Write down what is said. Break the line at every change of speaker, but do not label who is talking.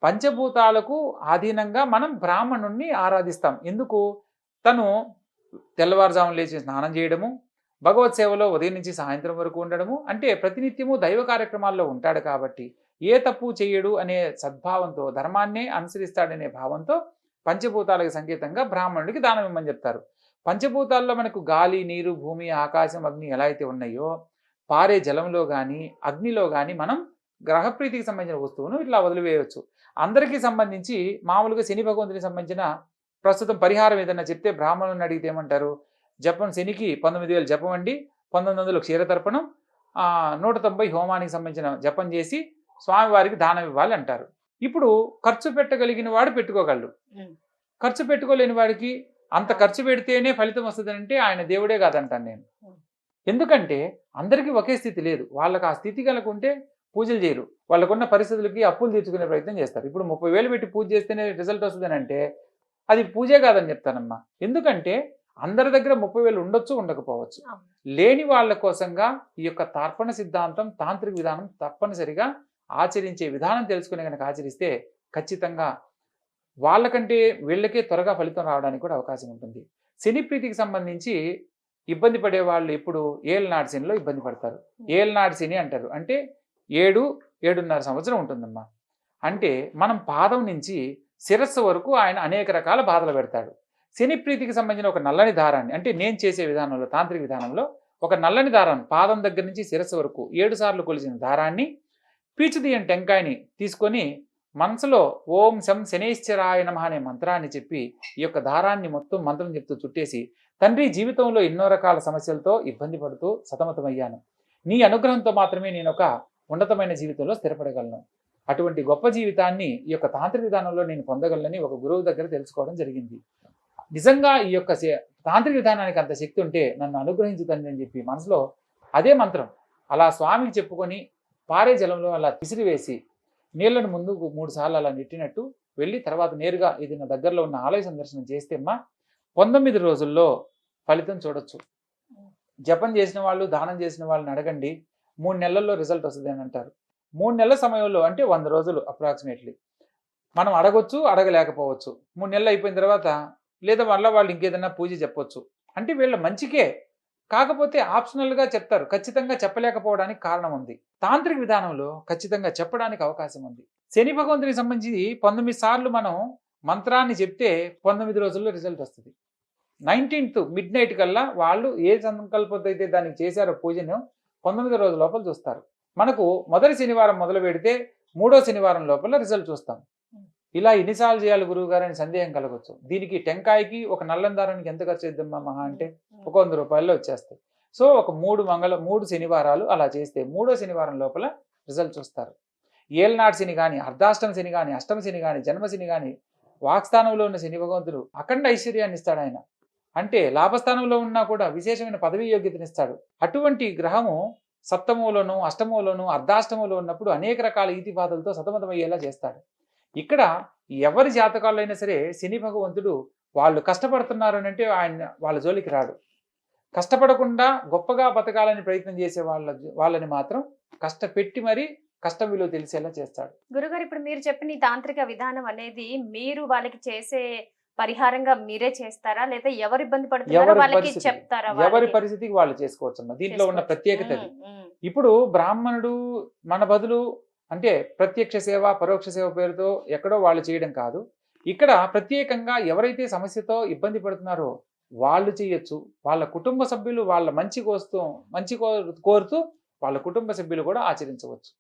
పంచభూతాలకు ఆధీనంగా మనం బ్రాహ్మణుణ్ణి ఆరాధిస్తాం. ఎందుకు? తను తెల్లవారుజామున లేచి స్నానం చేయడము, భగవత్ సేవలో ఉదయం నుంచి సాయంత్రం వరకు ఉండడము, అంటే ప్రతినిత్యము దైవ కార్యక్రమాల్లో ఉంటాడు కాబట్టి, ఏ తప్పు చేయడు అనే సద్భావంతో, ధర్మాన్నే అనుసరిస్తాడనే భావంతో పంచభూతాలకు సంకేతంగా బ్రాహ్మణుడికి దానం ఇమ్మని చెప్తారు. పంచభూతాల్లో మనకు గాలి, నీరు, భూమి, ఆకాశం, అగ్ని ఎలా అయితే ఉన్నాయో, పారే జలంలో కానీ, అగ్నిలో కానీ మనం గ్రహప్రీతికి సంబంధించిన వస్తువును ఇట్లా వదిలివేయవచ్చు. అందరికీ సంబంధించి మామూలుగా శని భగవంతునికి సంబంధించిన ప్రస్తుతం పరిహారం ఏదన్నా చెప్తే బ్రాహ్మణుని అడిగితే ఏమంటారు? జపం శనికి 19,000 జపం అండి, 1900 క్షీరతర్పణం, 190 హోమానికి సంబంధించిన జపం చేసి స్వామివారికి దానం ఇవ్వాలి అంటారు. ఇప్పుడు ఖర్చు పెట్టగలిగిన వాడు పెట్టుకోగలడు. ఖర్చు పెట్టుకోలేని వాడికి అంత ఖర్చు పెడితేనే ఫలితం వస్తుందంటే ఆయన దేవుడే కాదంటాను నేను. ఎందుకంటే అందరికీ ఒకే స్థితి లేదు. వాళ్ళకి ఆ స్థితి కనుకుంటే పూజలు చేయరు. వాళ్ళకున్న పరిస్థితులకి అప్పులు తీర్చుకునే ప్రయత్నం చేస్తారు. ఇప్పుడు 30,000 పెట్టి పూజ చేస్తేనే రిజల్ట్ వస్తుందని అంటే అది పూజే కాదని చెప్తానమ్మా. ఎందుకంటే అందరి దగ్గర 30,000 ఉండొచ్చు, ఉండకపోవచ్చు. లేని వాళ్ళ కోసంగా ఈ యొక్క తర్పణ సిద్ధాంతం, తాంత్రిక విధానం తప్పనిసరిగా ఆచరించే విధానం తెలుసుకునే కనుక ఆచరిస్తే ఖచ్చితంగా వాళ్ళకంటే వీళ్ళకే త్వరగా ఫలితం రావడానికి కూడా అవకాశం ఉంటుంది. శని ప్రీతికి సంబంధించి ఇబ్బంది పడే వాళ్ళు ఎప్పుడు ఏళ్ళనాటి శనిలో ఇబ్బంది పడతారు. ఏళ్ళనాటి శని అంటారు. అంటే 7-7.5 సంవత్సరం ఉంటుందమ్మా. అంటే మనం పాదం నుంచి శిరస్సు వరకు ఆయన అనేక రకాల బాధలు పెడతాడు. శని ప్రీతికి సంబంధించిన ఒక నల్లని దారాన్ని, అంటే నేను చేసే విధానంలో, తాంత్రిక విధానంలో ఒక నల్లని దారాన్ని పాదం దగ్గర నుంచి శిరస్సు వరకు 7 సార్లు కొలిసిన దారాన్ని, పీచుదీయని టెంకాయని తీసుకొని మనసులో ఓం శం శనైశ్చరాయ నమః అనే మంత్రాన్ని చెప్పి ఈ యొక్క దారాన్ని మొత్తం మంత్రం చెప్తూ చుట్టేసి, తండ్రి జీవితంలో ఎన్నో రకాల సమస్యలతో ఇబ్బంది పడుతూ సతమతమయ్యాను. నీ అనుగ్రహంతో మాత్రమే నేను ఒక ఉన్నతమైన జీవితంలో స్థిరపడగలను. అటువంటి గొప్ప జీవితాన్ని ఈ యొక్క తాంత్రిక విధానంలో నేను పొందగలనని ఒక గురువు దగ్గర తెలుసుకోవడం జరిగింది. నిజంగా ఈ యొక్క తాంత్రిక విధానానికి అంత శక్తి ఉంటే నన్ను అనుగ్రహించుతండి అని చెప్పి మనసులో అదే మంత్రం అలా స్వామికి చెప్పుకొని పారే జలంలో అలా విసిరివేసి నీళ్లను ముందు 3 సార్లు అలా నెట్టినట్టు వెళ్ళి తర్వాత నేరుగా ఏదైనా దగ్గరలో ఉన్న ఆలయ సందర్శనం చేస్తే అమ్మా 19 రోజుల్లో ఫలితం చూడొచ్చు. జపం చేసిన వాళ్ళు, దానం చేసిన వాళ్ళని అడగండి, 3 నెలల్లో రిజల్ట్ వస్తుంది అని అంటారు. 3 నెలల సమయంలో అంటే 100 రోజులు అప్రాక్సిమేట్లీ మనం అడగొచ్చు, అడగలేకపోవచ్చు. 3 నెలలు అయిపోయిన తర్వాత లేదా మళ్ళీ వాళ్ళు ఇంకేదైనా పూజ చెప్పొచ్చు. అంటే వీళ్ళ మంచికే, కాకపోతే ఆప్షనల్గా చెప్తారు. ఖచ్చితంగా చెప్పలేకపోవడానికి కారణం ఉంది. తాంత్రిక విధానంలో ఖచ్చితంగా చెప్పడానికి అవకాశం ఉంది. శని భగవంతునికి సంబంధించి 19 సార్లు మనం మంత్రాన్ని చెప్తే 19 రోజుల్లో రిజల్ట్ వస్తుంది. 19th మిడ్ నైట్ కల్లా వాళ్ళు ఏ సంకల్పంతో అయితే దానికి చేశారో పూజను 19 రోజుల లోపల చూస్తారు. మనకు మొదటి శనివారం మొదలు పెడితే 3వ శనివారం లోపల రిజల్ట్ చూస్తాం. ఇలా ఎన్నిసార్లు చేయాలి గురువు గారు అని సందేహం కలగవచ్చు. దీనికి టెంకాయకి ఒక నల్లని దారానికి ఎంత ఖర్చు చేద్దామా మహా అంటే ఒక 100 రూపాయల్లో వచ్చేస్తాయి. సో ఒక 3 శనివారాలు అలా చేస్తే 3వ శనివారం లోపల రిజల్ట్ చూస్తారు. ఏళ్ళనాటి శని కానీ, అర్ధాష్టమ శని కానీ, అష్టమ శని కానీ, జన్మశని కానీ, వాక్స్థానంలో ఉన్న శని భగవంతుడు అఖండ ఐశ్వర్యాన్ని ఇస్తాడు. ఆయన అంటే లాభస్థానంలో ఉన్నా కూడా విశేషమైన పదవీ యోగ్యతనిస్తాడు. అటువంటి గ్రహము సప్తమంలోను, అష్టమంలోను, అర్ధాష్టమంలో ఉన్నప్పుడు అనేక రకాల ఈతి బాధలతో సతమతమయ్యేలా చేస్తాడు. ఇక్కడ ఎవరి జాతకాల్లో అయినా సరే శని భగవంతుడు వాళ్ళు కష్టపడుతున్నారు అని అంటే ఆయన వాళ్ళ జోలికి రాడు. కష్టపడకుండా గొప్పగా బతకాలని ప్రయత్నం చేసే వాళ్ళని మాత్రం కష్టపెట్టి మరీ కష్టం విలువ తెలిసేలా చేస్తాడు.
గురుగారు, ఇప్పుడు మీరు చెప్పిన ఈ తాంత్రిక విధానం అనేది మీరు వాళ్ళకి చేసే పరిహారంగా మీరే చేస్తారా, లేదా ఎవరు ఇబ్బంది పడుతున్నారో వాళ్ళకి చెప్తారా?
ఎవరి పరిస్థితికి వాళ్ళు చేసుకోవచ్చమ్మా. దీంట్లో ఉన్న ప్రత్యేకత ఇప్పుడు బ్రాహ్మణుడు మన బదులు అంటే ప్రత్యక్ష సేవ, పరోక్ష సేవ పేరుతో ఎక్కడో వాళ్ళు చేయడం కాదు. ఇక్కడ ప్రత్యేకంగా ఎవరైతే సమస్యతో ఇబ్బంది పడుతున్నారో వాళ్ళు చేయొచ్చు. వాళ్ళ కుటుంబ సభ్యులు వాళ్ళ మంచి కోరుతూ వాళ్ళ కుటుంబ సభ్యులు కూడా ఆచరించవచ్చు.